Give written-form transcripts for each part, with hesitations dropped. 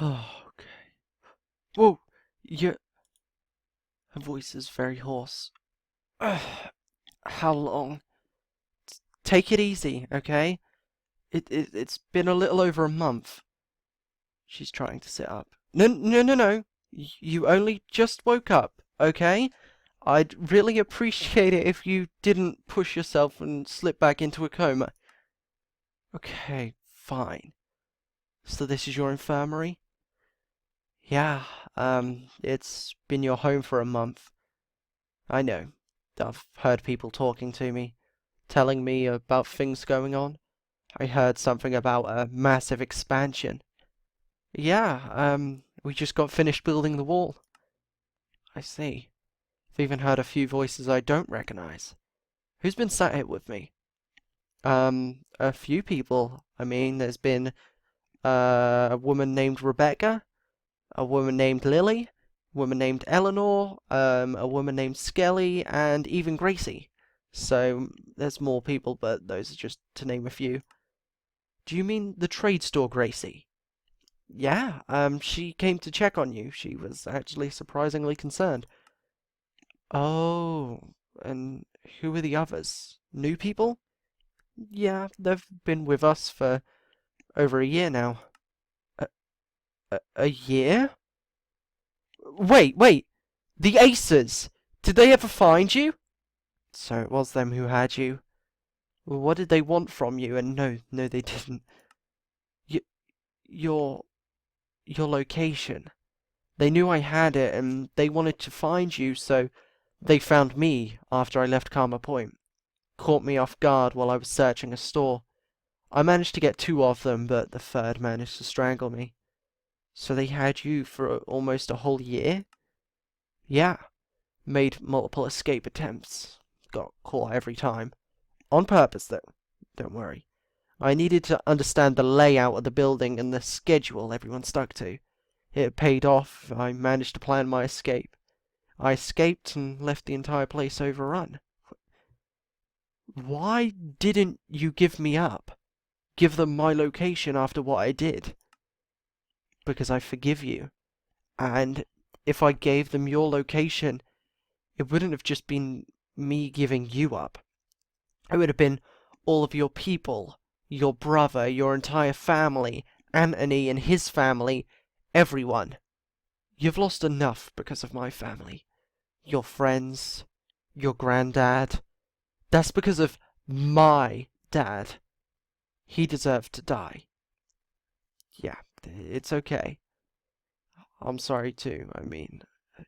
Oh, okay. Whoa, you. Her voice is very hoarse. How long? Take it easy, okay? It's been a little over a month. She's trying to sit up. No, no, no, no. You only just woke up, okay? I'd really appreciate it if you didn't push yourself and slip back into a coma. Okay, fine. So this is your infirmary? Yeah, it's been your home for a month. I know. I've heard people talking to me, telling me about things going on. I heard something about a massive expansion. Yeah, we just got finished building the wall. I see. I've even heard a few voices I don't recognize. Who's been sat here with me? A few people. I mean, there's been a woman named Rebecca, a woman named Lily, a woman named Eleanor, a woman named Skelly, and even Gracie. So there's more people, but those are just to name a few. Do you mean the trade store Gracie? Yeah, she came to check on you. She was actually surprisingly concerned. Oh, and who are the others? New people? Yeah, they've been with us for over a year now. A, a year? Wait! The Aces! Did they ever find you? So it was them who had you. What did they want from you? And no, they didn't. Y your, your location. They knew I had it, and they wanted to find you, so they found me after I left Karma Point. Caught me off guard while I was searching a store. I managed to get two of them, but the third managed to strangle me. So they had you for almost a whole year? Yeah. Made multiple escape attempts. Got caught every time. On purpose, though. Don't worry. I needed to understand the layout of the building and the schedule everyone stuck to. It paid off. I managed to plan my escape. I escaped and left the entire place overrun. Why didn't you give me up? Give them my location after what I did? Because I forgive you. And if I gave them your location, it wouldn't have just been me giving you up. It would have been all of your people, your brother, your entire family, Anthony and his family, everyone. You've lost enough because of my family. Your friends, your granddad. That's because of my dad. He deserved to die. Yeah, it's okay. I'm sorry too, I mean,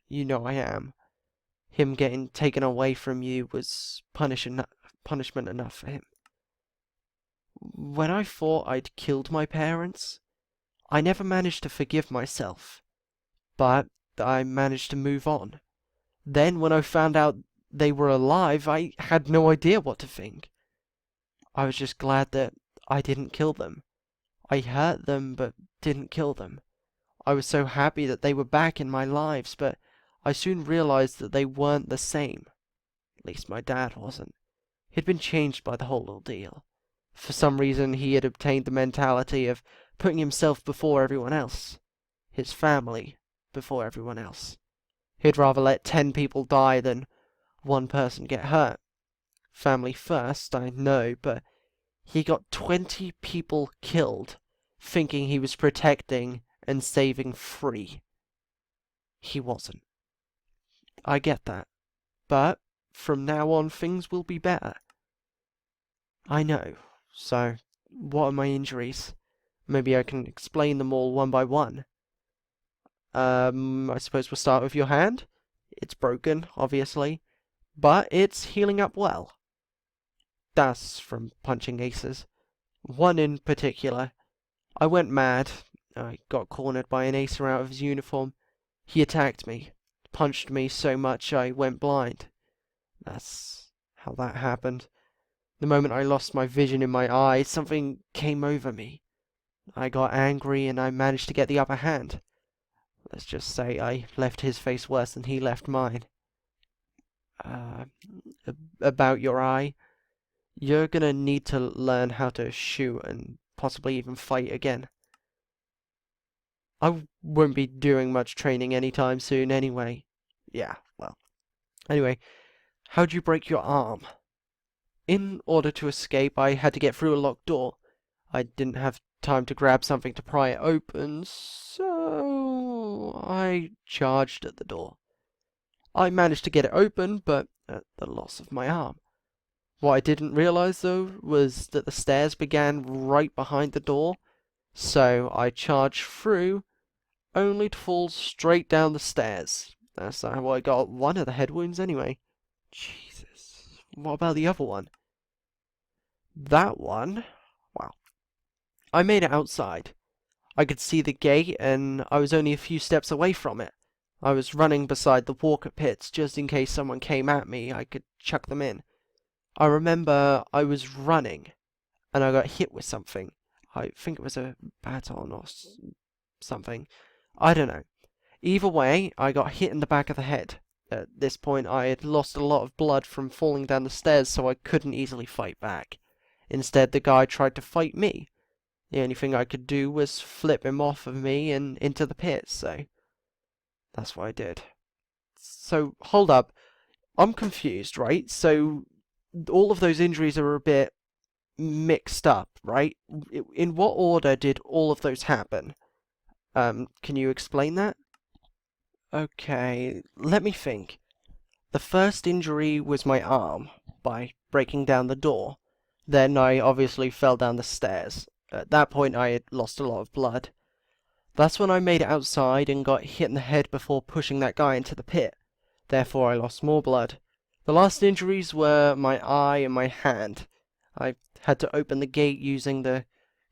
you know I am. Him getting taken away from you was punishment enough for him. When I thought I'd killed my parents, I never managed to forgive myself. But I managed to move on. Then, when I found out they were alive, I had no idea what to think. I was just glad that I didn't kill them. I hurt them, but didn't kill them. I was so happy that they were back in my lives, but I soon realized that they weren't the same. At least my dad wasn't. He'd been changed by the whole ordeal. For some reason, he had obtained the mentality of putting himself before everyone else. His family before everyone else. He'd rather let 10 people die than one person get hurt. Family first, I know, but he got 20 people killed, thinking he was protecting and saving 3. He wasn't. I get that. But from now on, things will be better. I know. So, what are my injuries? Maybe I can explain them all one by one. I suppose we'll start with your hand. It's broken, obviously, but it's healing up well. That's from punching aces. One in particular. I went mad. I got cornered by an acer out of his uniform. He attacked me, punched me so much I went blind. That's how that happened. The moment I lost my vision in my eyes, something came over me. I got angry and I managed to get the upper hand. Let's just say I left his face worse than he left mine. Uh, about your eye, you're gonna need to learn how to shoot and possibly even fight again. I won't be doing much training anytime soon anyway. Yeah, well. Anyway, how'd you break your arm? In order to escape, I had to get through a locked door. I didn't have time to grab something to pry it open, so I charged at the door. I managed to get it open, but at the loss of my arm. What I didn't realize, though, was that the stairs began right behind the door, so I charged through, only to fall straight down the stairs. That's how I got one of the head wounds anyway. Jesus. What about the other one? That one? Wow. I made it outside. I could see the gate, and I was only a few steps away from it. I was running beside the walker pits, just in case someone came at me, I could chuck them in. I remember I was running, and I got hit with something. I think it was a baton or something. I don't know. Either way, I got hit in the back of the head. At this point, I had lost a lot of blood from falling down the stairs, so I couldn't easily fight back. Instead, the guy tried to fight me. The only thing I could do was flip him off of me and into the pit, so that's what I did. So, hold up. I'm confused, right? So, all of those injuries are a bit mixed up, right? In what order did all of those happen? Can you explain that? Okay, let me think. The first injury was my arm, by breaking down the door. Then I obviously fell down the stairs. At that point I had lost a lot of blood. That's when I made it outside and got hit in the head before pushing that guy into the pit. Therefore I lost more blood. The last injuries were my eye and my hand. I had to open the gate using the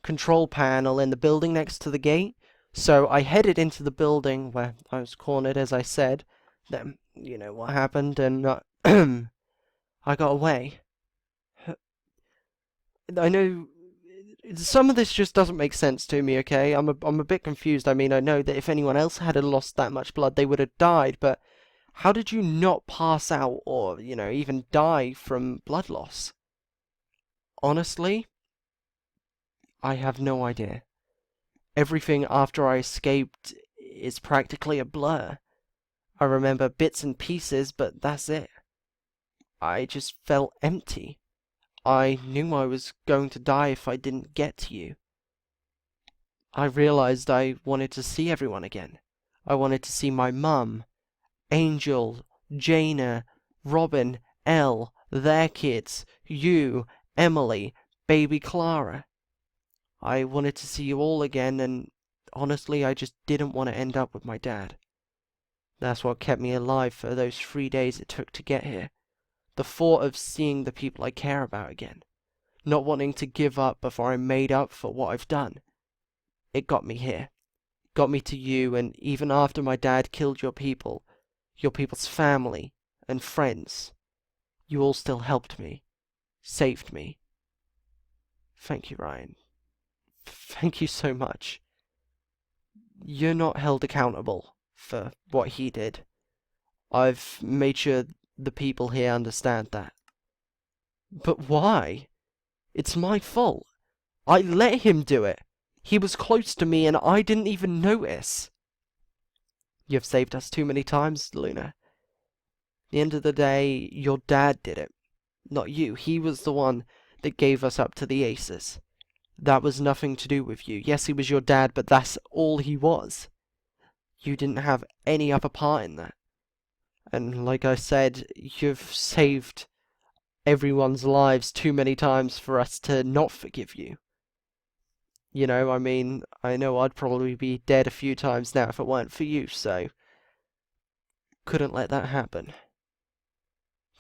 control panel in the building next to the gate. So I headed into the building where I was cornered, as I said. Then, you know what happened, and I got away. I know some of this just doesn't make sense to me, okay? I'm a bit confused. I mean, I know that if anyone else had lost that much blood, they would have died, but how did you not pass out or, even die from blood loss? Honestly, I have no idea. Everything after I escaped is practically a blur. I remember bits and pieces, but that's it. I just felt empty. I knew I was going to die if I didn't get to you. I realized I wanted to see everyone again. I wanted to see my mum, Angel, Jaina, Robin, Elle, their kids, you, Emily, baby Clara. I wanted to see you all again, and honestly, I just didn't want to end up with my dad. That's what kept me alive for those 3 days it took to get here. The thought of seeing the people I care about again. Not wanting to give up before I made up for what I've done. It got me here. Got me to you, and even after my dad killed your people's family and friends, you all still helped me. Saved me. Thank you, Ryan. Thank you so much. You're not held accountable for what he did. I've made sure the people here understand that. But why? It's my fault. I let him do it. He was close to me and I didn't even notice. You've saved us too many times, Luna. At the end of the day, your dad did it. Not you. He was the one that gave us up to the Aces. That was nothing to do with you. Yes, he was your dad, but that's all he was. You didn't have any other part in that. And like I said, you've saved everyone's lives too many times for us to not forgive you. I mean, I know I'd probably be dead a few times now if it weren't for you, so couldn't let that happen.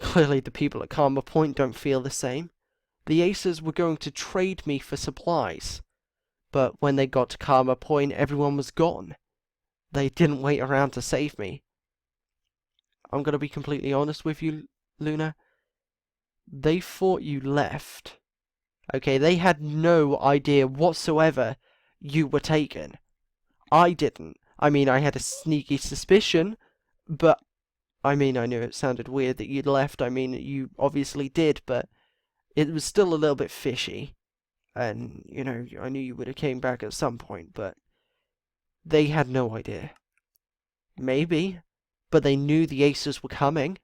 Clearly the people at Coma Point don't feel the same. The Aces were going to trade me for supplies, but when they got to Coma Point, everyone was gone. They didn't wait around to save me. I'm gonna be completely honest with you, Luna. They thought you left. Okay, they had no idea whatsoever you were taken. I didn't. I mean, I had a sneaky suspicion, but I mean, I knew it sounded weird that you'd left. I mean, you obviously did, but it was still a little bit fishy. And, I knew you would have came back at some point, but They had no idea. Maybe. But they knew the Aces were coming.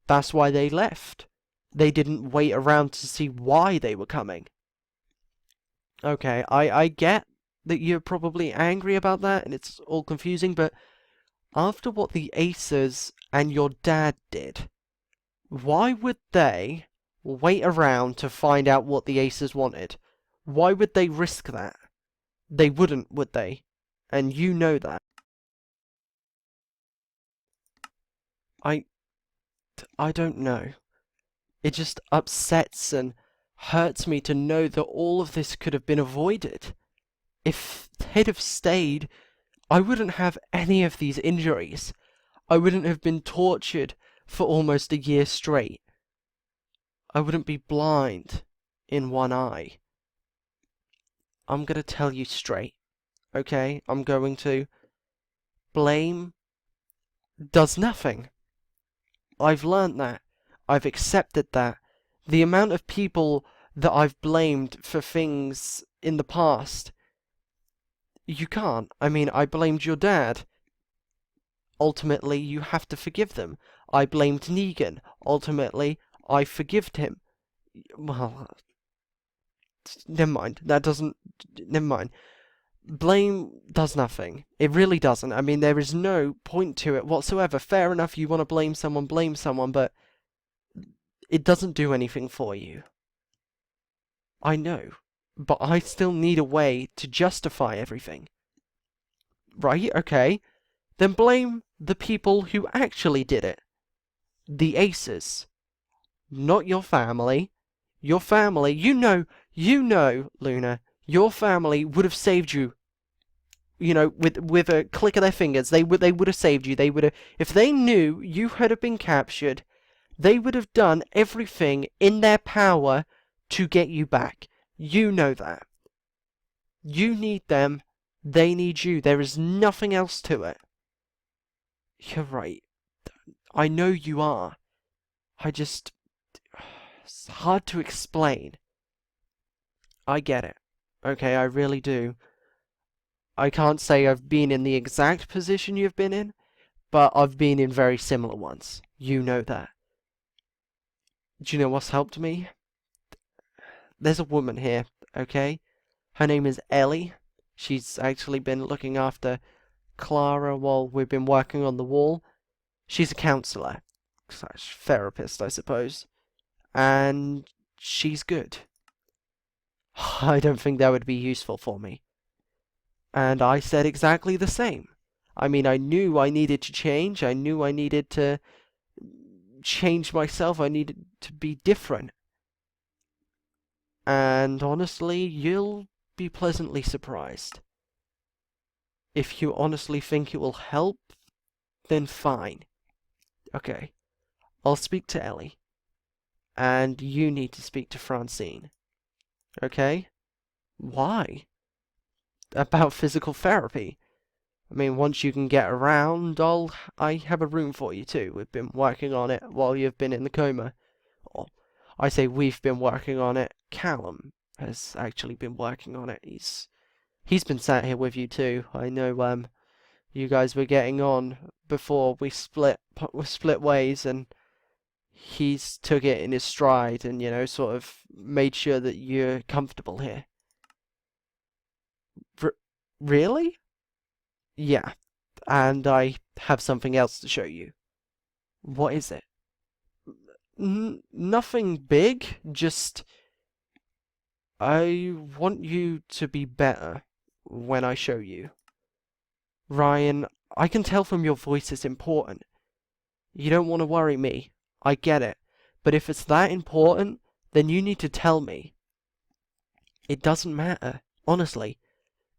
That's why they left. They didn't wait around to see why they were coming. Okay, I get that you're probably angry about that and it's all confusing, but after what the Aces and your dad did, why would they wait around to find out what the Aces wanted? Why would they risk that? They wouldn't, would they? And you know that. I don't know. It just upsets and hurts me to know that all of this could have been avoided. If they'd have stayed, I wouldn't have any of these injuries. I wouldn't have been tortured for almost a year straight. I wouldn't be blind in one eye. I'm gonna tell you straight, okay? I'm going to. Blame does nothing. I've learned that. I've accepted that. The amount of people that I've blamed for things in the past, you can't. I mean, I blamed your dad. Ultimately, you have to forgive them. I blamed Negan. Ultimately, I forgived him. Well, never mind. That doesn't... Never mind. Blame does nothing. It really doesn't. I mean, there is no point to it whatsoever. Fair enough, you want to blame someone, but it doesn't do anything for you. I know. But I still need a way to justify everything. Right? Okay. Then blame the people who actually did it. The Aces. Not your family. Your family, you know, Luna, your family would have saved you. You know, with a click of their fingers, they would have saved you. They would have, if they knew you had been captured, they would have done everything in their power to get you back. You know that. You need them. They need you. There is nothing else to it. You're right. I know you are. It's hard to explain. I get it. Okay, I really do. I can't say I've been in the exact position you've been in, but I've been in very similar ones. You know that. Do you know what's helped me? There's a woman here, okay? Her name is Ellie. She's actually been looking after Clara while we've been working on the wall. She's a counsellor / therapist, I suppose. And she's good. I don't think that would be useful for me. And I said exactly the same. I mean, I knew I needed to change. I knew I needed to change myself. I needed to be different. And honestly, you'll be pleasantly surprised. If you honestly think it will help, then fine. Okay. I'll speak to Ellie. And you need to speak to Francine. Okay? Why? About physical therapy. I mean, once you can get around, I have a room for you too. We've been working on it while you've been in the coma. Or, I say we've been working on it. Callum has actually been working on it. He's been sat here with you too. I know you guys were getting on before we split ways, and he's took it in his stride and, you know, sort of made sure that you're comfortable here. Really? Yeah. And I have something else to show you. What is it? Nothing big, just... I want you to be better when I show you. Ryan, I can tell from your voice it's important. You don't want to worry me. I get it. But if it's that important, then you need to tell me. It doesn't matter, honestly.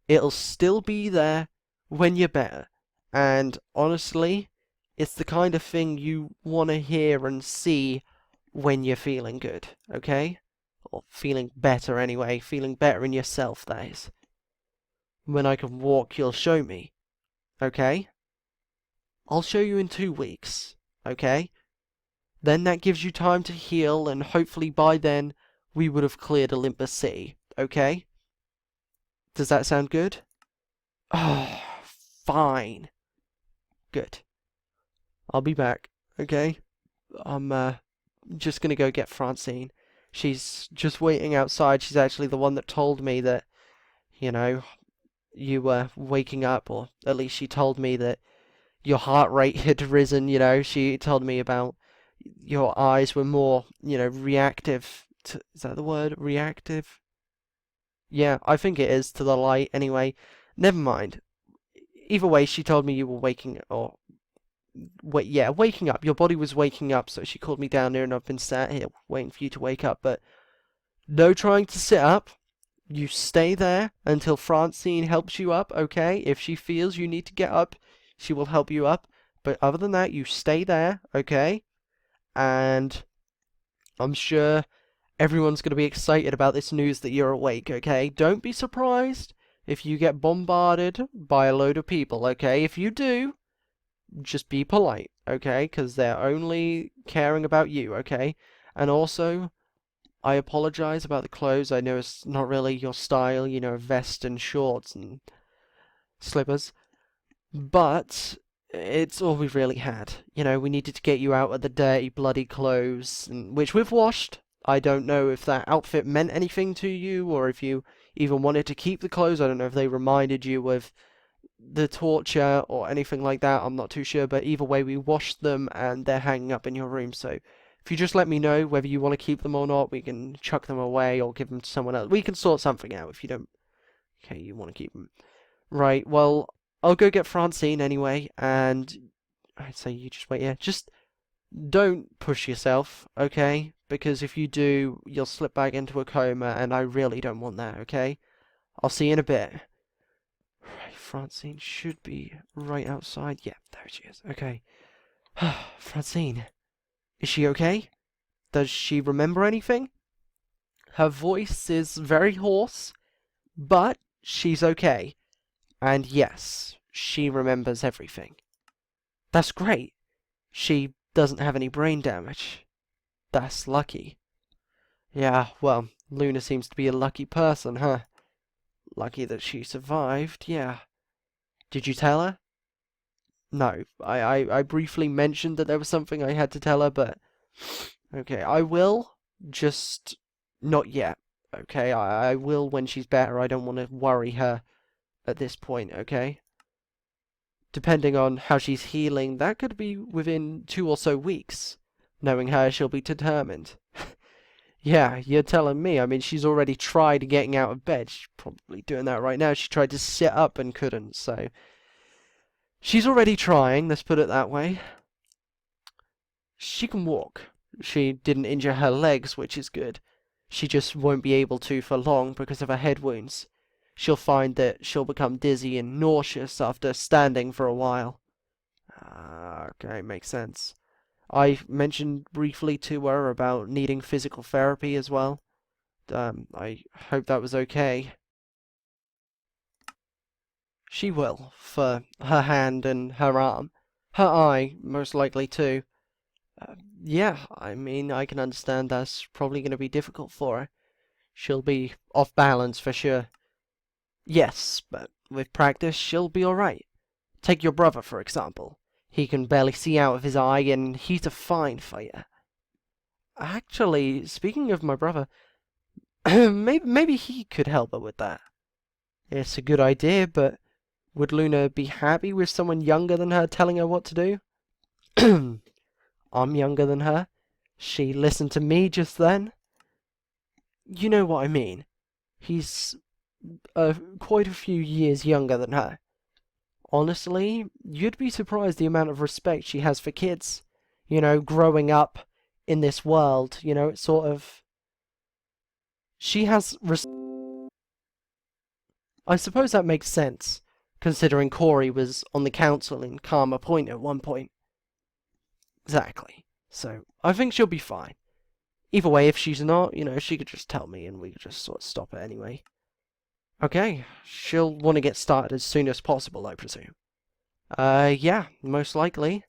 It'll still be there when you're better. And honestly, it's the kind of thing you want to hear and see when you're feeling good, okay? Or feeling better anyway, feeling better in yourself, that is. When I can walk, you'll show me, okay? I'll show you in 2 weeks, okay? Then that gives you time to heal, and hopefully by then, we would have cleared Olympus City, okay? Does that sound good? Oh, fine. Good. I'll be back, okay? I'm just gonna go get Francine. She's just waiting outside. She's actually the one that told me that, you know, you were waking up, or at least she told me that your heart rate had risen, you know. She told me about your eyes were more, reactive to, is that the word? Reactive? Yeah, I think it is, to the light anyway. Never mind. Either way, she told me you were waking, or waking up. Your body was waking up, so she called me down there, and I've been sat here waiting for you to wake up. But no trying to sit up. You stay there until Francine helps you up, okay? If she feels you need to get up, she will help you up. But other than that, you stay there, okay? And I'm sure everyone's going to be excited about this news that you're awake, okay? Don't be surprised if you get bombarded by a load of people, okay? If you do, just be polite, okay? Because they're only caring about you, okay? And also, I apologize about the clothes. I know it's not really your style, vest and shorts and slippers. But it's all we really had. We needed to get you out of the dirty, bloody clothes, which we've washed. I don't know if that outfit meant anything to you, or if you even wanted to keep the clothes. I don't know if they reminded you of the torture or anything like that. I'm not too sure, but either way, we washed them and they're hanging up in your room. So if you just let me know whether you want to keep them or not, we can chuck them away or give them to someone else. We can sort something out if you don't. Okay, you want to keep them. Right, well, I'll go get Francine anyway, and I'd say you just wait here. Just don't push yourself, okay? Because if you do, you'll slip back into a coma, and I really don't want that, okay? I'll see you in a bit. Right, Francine should be right outside. Yeah, there she is. Okay. Francine, is she okay? Does she remember anything? Her voice is very hoarse, but she's okay. And yes, she remembers everything. That's great. She doesn't have any brain damage. That's lucky. Yeah, well, Luna seems to be a lucky person, huh? Lucky that she survived, yeah. Did you tell her? No, I briefly mentioned that there was something I had to tell her, but... Okay, I will, just not yet. Okay, I will when she's better. I don't want to worry her at this point, okay? Depending on how she's healing, that could be within 2 or so weeks. Knowing her, she'll be determined. Yeah, you're telling me. I mean, she's already tried getting out of bed. She's probably doing that right now. She tried to sit up and couldn't, so... She's already trying, let's put it that way. She can walk. She didn't injure her legs, which is good. She just won't be able to for long because of her head wounds. She'll find that she'll become dizzy and nauseous after standing for a while. Okay, makes sense. I mentioned briefly to her about needing physical therapy as well. I hope that was okay. She will, for her hand and her arm. Her eye, most likely too. Yeah, I mean, I can understand that's probably going to be difficult for her. She'll be off balance for sure. Yes, but with practice, she'll be alright. Take your brother, for example. He can barely see out of his eye, and he's a fine fighter. Actually, speaking of my brother, maybe he could help her with that. It's a good idea, but would Luna be happy with someone younger than her telling her what to do? I'm younger than her. She listened to me just then. You know what I mean. He's quite a few years younger than her. Honestly, you'd be surprised the amount of respect she has for kids. Growing up in this world, it's sort of... She has... I suppose that makes sense, considering Corey was on the council in Coma Point at one point. Exactly. So, I think she'll be fine. Either way, if she's not, she could just tell me and we could just sort of stop it anyway. Okay, she'll want to get started as soon as possible, I presume. Yeah, most likely.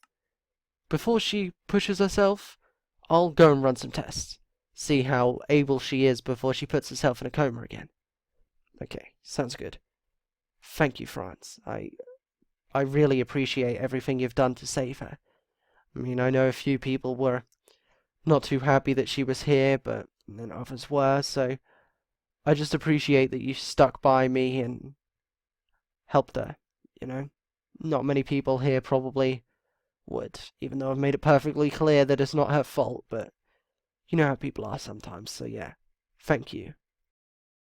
Before she pushes herself, I'll go and run some tests. See how able she is before she puts herself in a coma again. Okay, sounds good. Thank you, Franz. I really appreciate everything you've done to save her. I mean, I know a few people were not too happy that she was here, but then others were, so I just appreciate that you stuck by me and helped her, you know? Not many people here probably would, even though I've made it perfectly clear that it's not her fault, but you know how people are sometimes, so yeah. Thank you.